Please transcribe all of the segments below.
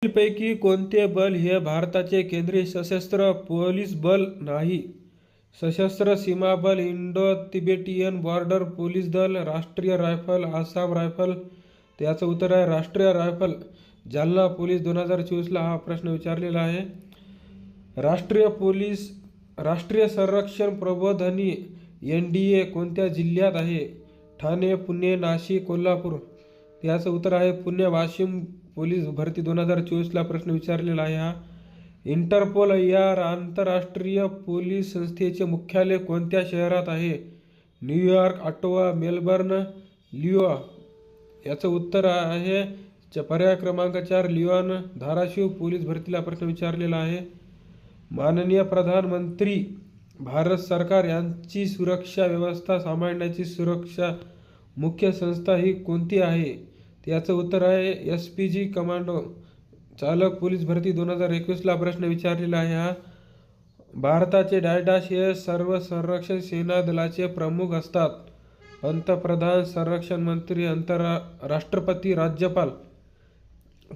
पैकी कोणते बल हे भारताचे केंद्रीय सशस्त्र पोलीस बल नाही? सशस्त्र सीमा बल, इंडो-तिबेटियन बॉर्डर पोलीस दल, राष्ट्रीय रायफल, आसाम रायफल. त्याचं उत्तर आहे राष्ट्रीय रायफल. जालना पोलीस 2024ला हा प्रश्न विचारलेला आहे. राष्ट्रीय संरक्षण प्रबोधिनी NDA कोणत्या जिल्ह्यात आहे? ठाणे, पुणे, नाशिक, कोल्हापूर. त्याचं उत्तर आहे पुणे. वाशिम पोलीस भरती 2024ला प्रश्न विचारलेला आहे हा. इंटरपोल या आंतरराष्ट्रीय पोलीस संस्थेचे मुख्यालय कोणत्या शहरात आहे? न्यूयॉर्क, ऑटावा, मेलबर्न, लिओ. याचं उत्तर आहे पर्याय क्रमांक 4 लिओन. धाराशिव पोलीस भरतीला प्रश्न विचारलेला आहे. माननीय प्रधानमंत्री भारत सरकार यांची सुरक्षा व्यवस्था सांभाळण्याची सुरक्षा मुख्य संस्था ही कोणती आहे? त्याचं उत्तर आहे SPG कमांडो. चालक पोलीस भरती 2021ला प्रश्न विचारलेला आहे हा. भारताचे डायडास हे सर्व संरक्षण सेना दलाचे प्रमुख असतात. पंतप्रधान, संरक्षण मंत्री, राष्ट्रपती, राज्यपाल.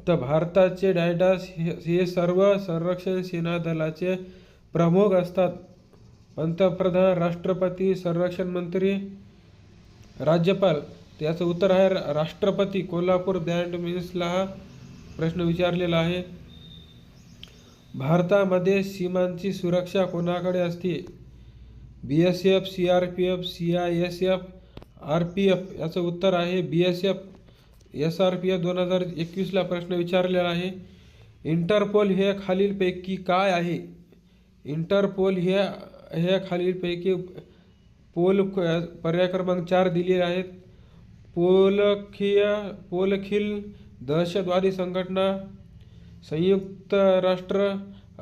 तर भारताचे डायडास हे सर्व संरक्षण सेना दलाचे प्रमुख असतात. पंतप्रधान, राष्ट्रपती, संरक्षण मंत्री, राज्यपाल. त्याचं उत्तर आहे राष्ट्रपती. कोल्हापूर बँड मिन्सला हा प्रश्न विचारलेला आहे. भारतामध्ये सीमांची सुरक्षा कोणाकडे असते? BSF, CRPF, CISF, RPF. याचं उत्तर आहे BSF. SRPF 2021ला प्रश्न विचारलेला आहे. इंटरपोल हे खालीलपैकी काय आहे? इंटरपोल हे खालीलपैकी पर्याय क्रमांक 4 दिलेले आहेत. पोलखील दहशतवादी संघटना, संयुक्त राष्ट्र,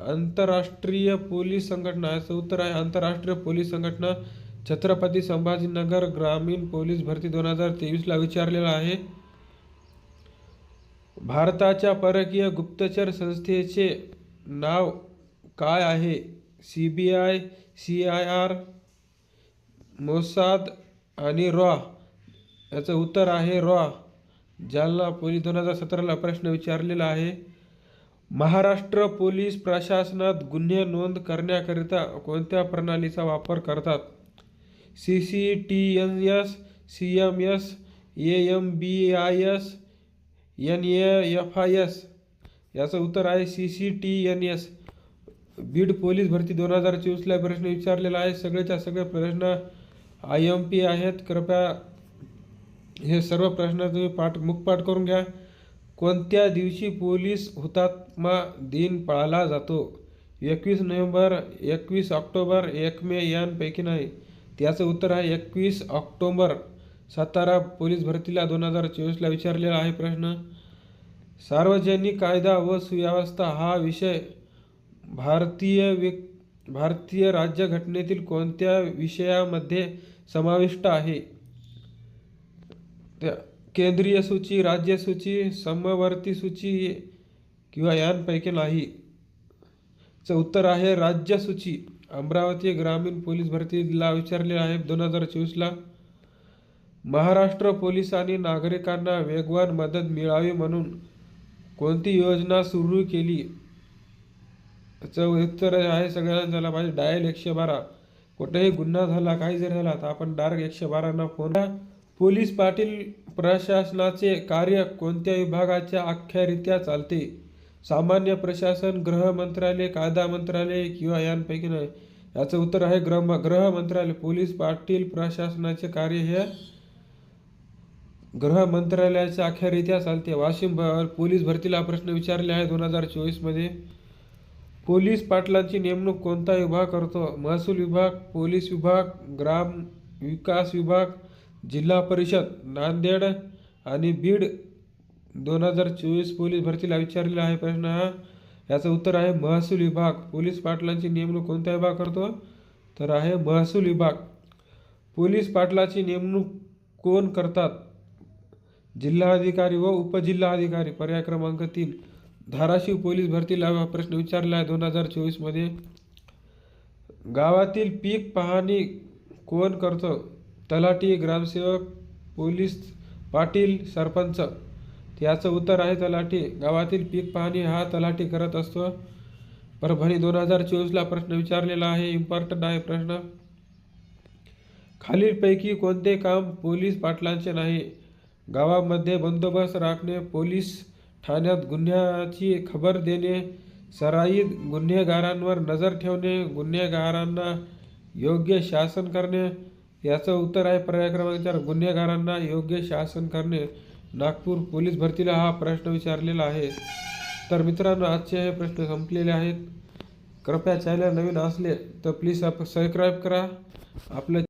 आंतरराष्ट्रीय पोलीस संघटना. याचं उत्तर आहे आंतरराष्ट्रीय पोलीस संघटना. छत्रपती संभाजीनगर ग्रामीण पोलीस भरती 2023ला विचारलेला आहे. भारताच्या परकीय गुप्तचर संस्थेचे नाव काय आहे? CBI, CIR, मोसाद आणि रॉ. याचं उत्तर आहे रॉ. जालना पोलीस 2017ला प्रश्न विचारलेला आहे. महाराष्ट्र पोलीस प्रशासनात गुन्हे नोंद करण्याकरिता कोणत्या प्रणालीचा वापर करतात? CCTNS, CMS, AMBIS, NAFIS. याचं उत्तर आहे CCTNS. बीड पोलीस भरती 2024ला प्रश्न विचारलेला आहे. सगळेच्या सगळे प्रश्न IMP आहेत. कृपया हे सर्व प्रश्न तुम्ही मुखपाठ करून घ्या. कोणत्या दिवशी पोलीस हुतात्मा दिन पाळला जातो? 21 नोव्हेंबर, 21 ऑक्टोबर, 1 मे यांपैकी नाही. त्याचं उत्तर आहे 21 ऑक्टोबर. सातारा पोलीस भरतीला 2024ला विचारलेला आहे प्रश्न. सार्वजनिक कायदा व सुव्यवस्था हा विषय भारतीय राज्यघटनेतील कोणत्या विषयामध्ये समाविष्ट आहे? केंद्रीय सूची, राज्य सूची, समवर्ती सूची किंवा यांपैकी नाही. चं उत्तर आहे राज्य सूची. अमरावती ग्रामीण पोलीस भरतीला विचारले आहे 2024ला. महाराष्ट्र पोलिसांनी नागरिकांना वेगवान मदत मिळावी म्हणून कोणती योजना सुरू केली? याचं उत्तर आहे सगळ्यांना झाला पाहिजे डायल 112. कुठेही गुन्हा झाला, काही जर झाला तर आपण डायरेक्ट 112 फोन. पोलीस पाटील प्रशासनाचे कार्य कोणत्या विभागाच्या अखत्यारीत चालते? सामान्य प्रशासन, गृह मंत्रालय, कायदा मंत्रालय किंवा यांपैकी नाही. याचं उत्तर आहे गृह मंत्रालय. पोलीस पाटील प्रशासनाचे कार्य हे गृह मंत्रालयाच्या अखत्यारीत चालते. वाशिम पोलीस भरतीला प्रश्न विचारले आहे 2024मध्ये. पोलीस पाटलांची नेमणूक कोणता विभाग करतो? महसूल विभाग, पोलीस विभाग, ग्राम विकास विभाग, जिल्हा परिषद. नांदेड आणि बीड 2024 पोलीस भरतीला विचारलेला आहे प्रश्न हा. याचं उत्तर आहे महसूल विभाग. पोलीस पाटलांची नेमणूक कोणता विभाग करतो? तर आहे महसूल विभाग. पोलीस पाटलाची नेमणूक कोण करतात? जिल्हाधिकारी व उपजिल्हाधिकारी. पर्याय क्रमांक 3. धाराशिव पोलीस भरतीला प्रश्न विचारला आहे 2024मध्ये. गावातील पीक पाहणी कोण करतो? तलाठी, ग्रामसेवक, पोलीस पाटील, सरपंच. याचं उत्तर आहे तलाठी. गावातील पीक पाहणी हा तलाठी करत असतो. परभणी 2024ला प्रश्न विचारलेला आहे, इम्पॉर्टंट आहे प्रश्न. खालीलपैकी कोणते काम पोलीस पाटलांचे नाही? गावामध्ये बंदोबस्त राखणे, पोलीस ठाण्यात गुन्ह्याची खबर देणे, सराईत गुन्हेगारांवर नजर ठेवणे, गुन्हेगारांना योग्य शासन करणे. याचं उत्तर आहे पर्याय क्रमांक 4, गुन्हेगारांना योग्य शासन करणे. नागपूर पोलीस भरतीला हा प्रश्न विचारलेला आहे. तर मित्रांनो, आजचे हे प्रश्न संपलेले आहेत. कृपया चॅनल नवीन असले तर प्लीज सबस्क्राईब करा. आपलं